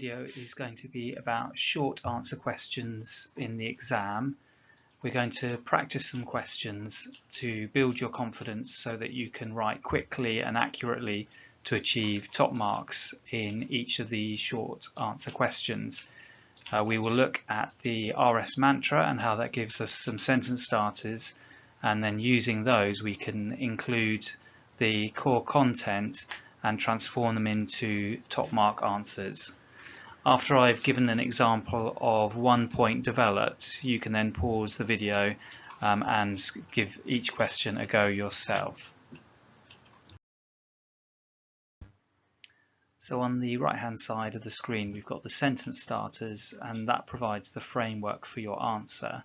video is going to be about short answer questions in the exam. We're going to practice some questions to build your confidence so that you can write quickly and accurately to achieve top marks in each of the short answer questions. We will look at the RS mantra and how that gives us some sentence starters, and then using those we can include the core content and transform them into top mark answers. After I've given an example of 1 point developed, you can then pause the video and give each question a go yourself. So on the right hand side of the screen we've got the sentence starters, and that provides the framework for your answer.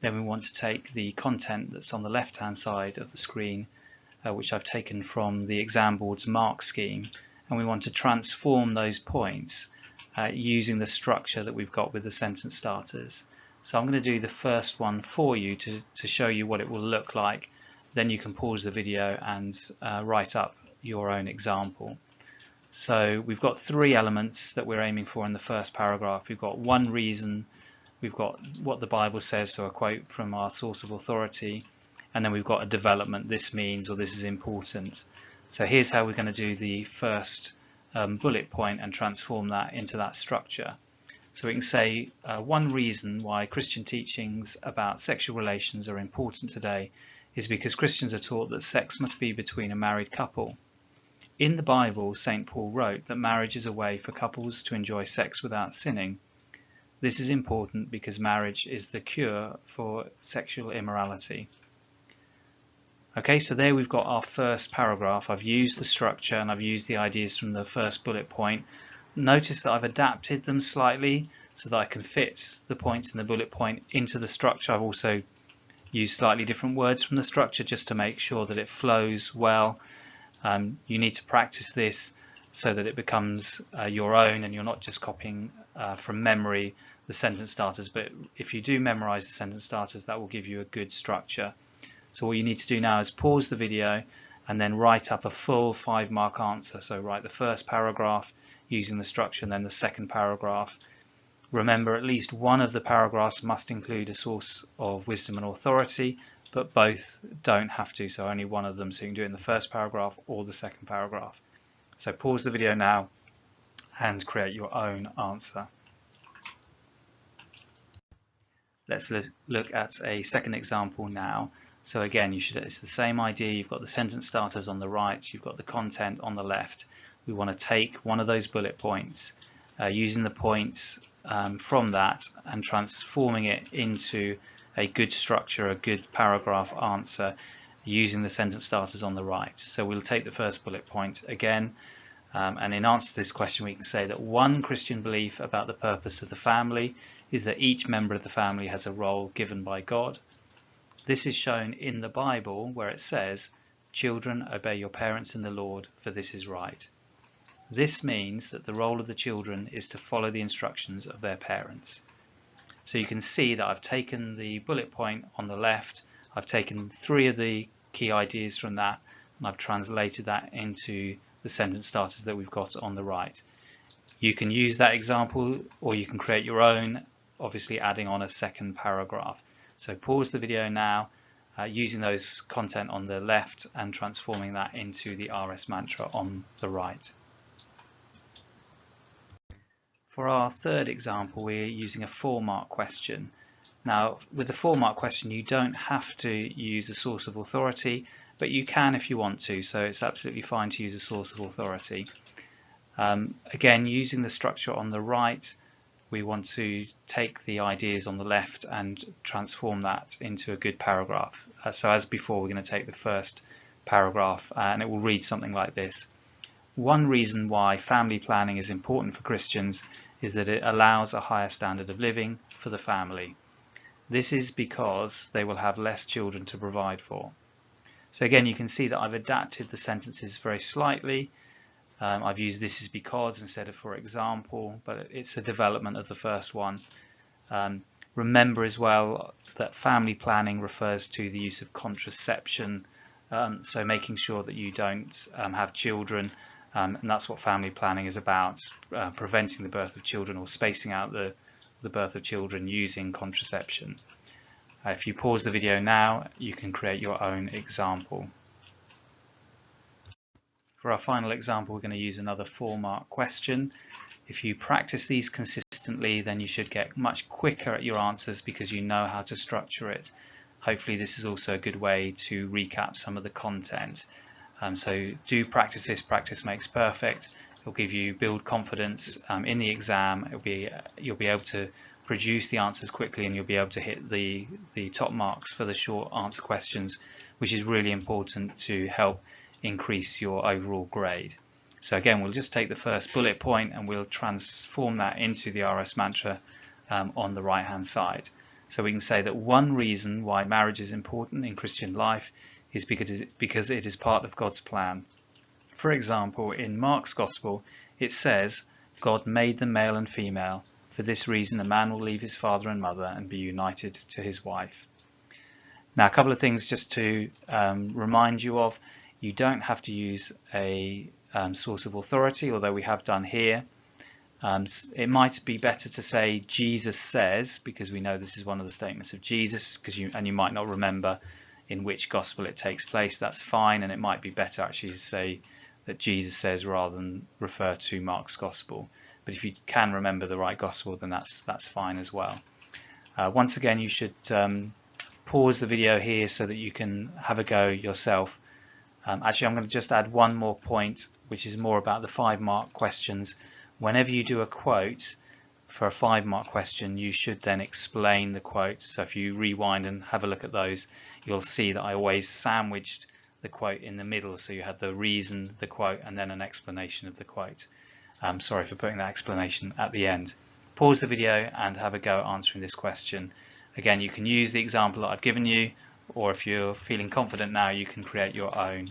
Then we want to take the content that's on the left hand side of the screen, which I've taken from the exam board's mark scheme, and we want to transform those points using the structure that we've got with the sentence starters. So I'm going to do the first one for you to show you what it will look like. Then you can pause the video and write up your own example. So we've got 3 elements that we're aiming for in the first paragraph. We've got one reason, we've got what the Bible says, so a quote from our source of authority, and then we've got a development, this means or this is important. So here's how we're going to do the first bullet point and transform that into that structure. So we can say one reason why Christian teachings about sexual relations are important today is because Christians are taught that sex must be between a married couple. In the Bible, St. Paul wrote that marriage is a way for couples to enjoy sex without sinning. This is important because marriage is the cure for sexual immorality. Okay, so there we've got our first paragraph. I've used the structure and I've used the ideas from the first bullet point. Notice that I've adapted them slightly so that I can fit the points in the bullet point into the structure. I've also used slightly different words from the structure just to make sure that it flows well. You need to practice this so that it becomes your own and you're not just copying from memory the sentence starters, but if you do memorize the sentence starters, that will give you a good structure. So all you need to do now is pause the video and then write up a full 5 mark answer. So write the first paragraph using the structure and then the second paragraph. Remember, at least one of the paragraphs must include a source of wisdom and authority, but both don't have to, so only one of them, so you can do it in the first paragraph or the second paragraph. So pause the video now and create your own answer. Let's look at a second example now. So again, it's the same idea. You've got the sentence starters on the right, you've got the content on the left. We want to take one of those bullet points, using the points from that and transforming it into a good structure, a good paragraph answer using the sentence starters on the right. So we'll take the first bullet point again, and in answer to this question we can say that one Christian belief about the purpose of the family is that each member of the family has a role given by God. This is shown in the Bible where it says, "Children, obey your parents in the Lord, for this is right." This means that the role of the children is to follow the instructions of their parents. So you can see that I've taken the bullet point on the left, I've taken 3 of the key ideas from that, and I've translated that into the sentence starters that we've got on the right. You can use that example or you can create your own, obviously adding on a second paragraph. So pause the video now, using those content on the left and transforming that into the RS mantra on the right. For our third example, we're using a 4 mark question. Now, with the 4 mark question, you don't have to use a source of authority, but you can if you want to, so it's absolutely fine to use a source of authority. Again, using the structure on the right, we want to take the ideas on the left and transform that into a good paragraph. So as before, we're going to take the first paragraph and it will read something like this. One reason why family planning is important for Christians is that it allows a higher standard of living for the family. This is because they will have less children to provide for. So again, you can see that I've adapted the sentences very slightly. I've used "this is because" instead of "for example," but it's a development of the first one. Remember as well that family planning refers to the use of contraception, so making sure that you don't have children and that's what family planning is about, preventing the birth of children or spacing out the birth of children using contraception. If you pause the video now, you can create your own example. For our final example, we're going to use another 4-mark question. If you practice these consistently, then you should get much quicker at your answers because you know how to structure it. Hopefully this is also a good way to recap some of the content. So do practice this. Practice makes perfect. It'll give you build confidence in the exam. You'll be able to produce the answers quickly, and you'll be able to hit the top marks for the short answer questions, which is really important to help increase your overall grade. So again, we'll just take the first bullet point and we'll transform that into the RS mantra on the right hand side. So we can say that one reason why marriage is important in Christian life is because it is part of God's plan. For example, in Mark's Gospel, it says, God made them male and female. For this reason, a man will leave his father and mother and be united to his wife. Now, a couple of things just to remind you of. You don't have to use a source of authority, although we have done here. It might be better to say Jesus says, because we know this is one of the statements of Jesus, and you might not remember in which gospel it takes place. That's fine, and it might be better actually to say that Jesus says rather than refer to Mark's Gospel. But if you can remember the right gospel, then that's fine as well. Once again, you should pause the video here so that you can have a go yourself. Actually, I'm going to just add one more point, which is more about the 5-mark questions. Whenever you do a quote for a 5-mark question, you should then explain the quote. So if you rewind and have a look at those, you'll see that I always sandwiched the quote in the middle. So you had the reason, the quote, and then an explanation of the quote. Sorry for putting that explanation at the end. Pause the video and have a go at answering this question. Again, you can use the example that I've given you, or if you're feeling confident now, you can create your own.